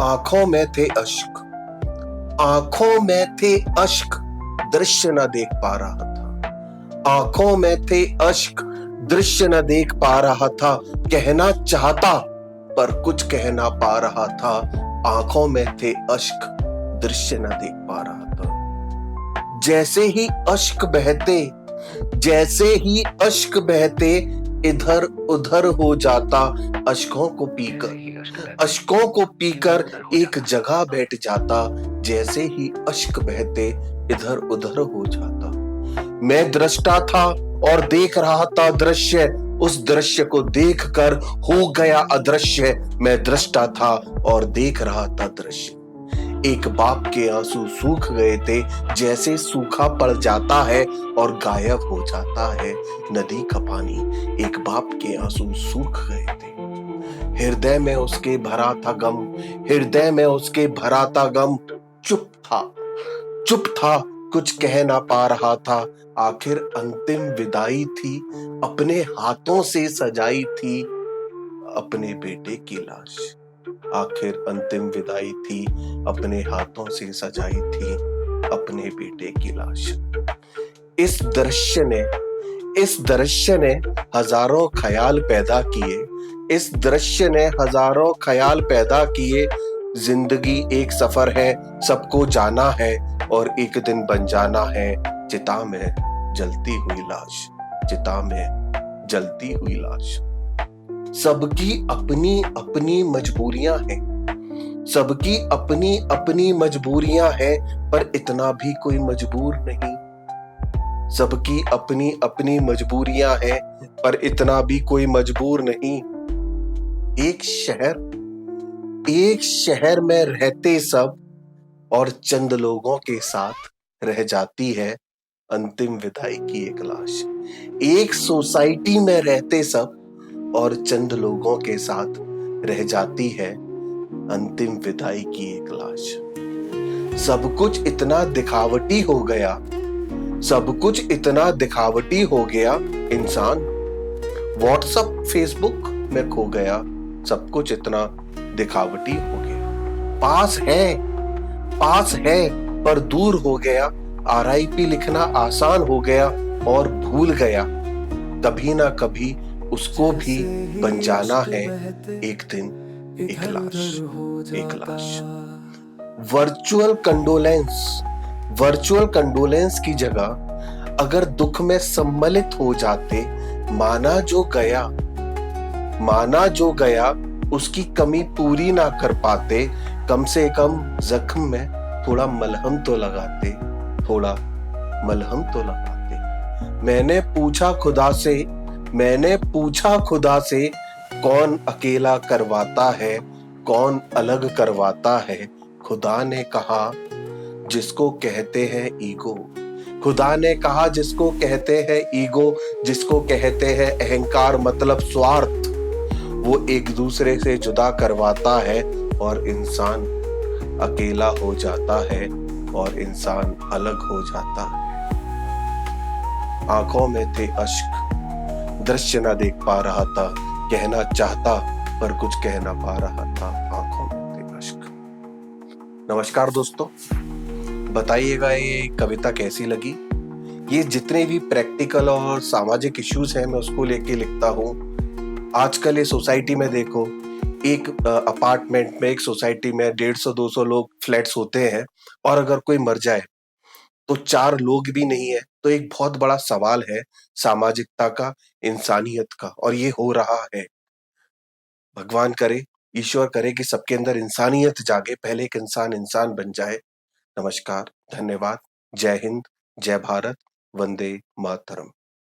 आंखों में थे अश्क, आंखों में थे अश्क, दृश्य न देख पा रहा था। आंखों में थे अश्क, दृश्य न देख पा रहा था। कहना चाहता पर कुछ कह ना पा रहा था। आंखों में थे अश्क, दृश्य न देख पा रहा था। जैसे ही अश्क बहते, जैसे ही अश्क बहते, इधर उधर हो जाता। अश्कों को पीकर, अश्कों को पीकर एक जगह बैठ जाता। जैसे ही अश्क बहते, इधर उधर हो जाता। मैं दृष्टा था और देख रहा था दृश्य, उस दृश्य को देखकर हो गया अदृश्य। मैं दृष्टा था और देख रहा था दृश्य। एक बाप के आंसू सूख गए थे, जैसे सूखा पड़ जाता है और गायब हो जाता है नदी का पानी। एक बाप के आंसू सूख गए थे। हृदय में उसके भरा था गम, हृदय में उसके भरा था गम। चुप था, चुप था, कुछ कह ना पा रहा था। आखिर अंतिम विदाई थी, अपने हाथों से सजाई थी अपने बेटे की लाश। आखिर अंतिम विदाई थी, अपने हाथों से सजाई थी अपने बेटे की लाश। इस दृश्य ने हजारों ख्याल पैदा किए, इस दृश्य ने हजारों ख्याल पैदा किए। जिंदगी एक सफर है, सबको जाना है और एक दिन बन जाना है चिता में जलती हुई लाश, चिता में जलती हुई लाश। सबकी अपनी अपनी मजबूरियां हैं, सबकी अपनी अपनी मजबूरियां हैं, पर इतना भी कोई मजबूर नहीं। सबकी अपनी अपनी मजबूरियां हैं, पर इतना भी कोई मजबूर नहीं। एक शहर में रहते सब और चंद लोगों के साथ रह जाती है अंतिम विदाई की एक लाश। एक सोसाइटी में रहते सब और चंद लोगों के साथ रह जाती है अंतिम विदाई की एक लाश। सब कुछ इतना दिखावटी हो गया, सब कुछ इतना दिखावटी हो गया। इंसान व्हाट्सएप फेसबुक में खो गया, सब कुछ इतना दिखावटी हो गया। पास है पर दूर हो गया। RIP लिखना आसान हो गया और भूल गया। कभी ना कभी उसको भी बन जाना है एक दिन एक लाश, एक लाश। वर्चुअल कंडोलेंस की जगह अगर दुख में सम्मिलित हो जाते, माना जो गया उसकी कमी पूरी ना कर पाते, कम से कम जख्म में थोड़ा मलहम तो लगाते, थोड़ा मलहम तो लगाते। मैंने पूछा खुदा से कौन अकेला करवाता है, कौन अलग करवाता है। खुदा ने कहा जिसको कहते हैं ईगो, खुदा ने कहा जिसको कहते हैं ईगो, जिसको कहते हैं अहंकार मतलब स्वार्थ, वो एक दूसरे से जुदा करवाता है और इंसान अकेला हो जाता है और इंसान अलग हो जाता है। आंखों में थे अश्क, दृश्य ना देख पा रहा था। कहना चाहता पर कुछ कह ना पा रहा था। आंखों में थे अश्क। नमस्कार दोस्तों, बताइएगा ये कविता कैसी लगी। ये जितने भी प्रैक्टिकल और सामाजिक इश्यूज हैं मैं उसको लेके लिखता हूँ। आजकल ये सोसाइटी में देखो, एक अपार्टमेंट में, एक सोसाइटी में 150-200 लोग फ्लैट्स होते हैं और अगर कोई मर जाए तो 4 लोग भी नहीं है। तो एक बहुत बड़ा सवाल है सामाजिकता का, इंसानियत का, और ये हो रहा है। भगवान करे, ईश्वर करे कि सबके अंदर इंसानियत जागे, पहले एक इंसान बन जाए। नमस्कार, धन्यवाद, जय हिंद, जय भारत, वंदे मातरम।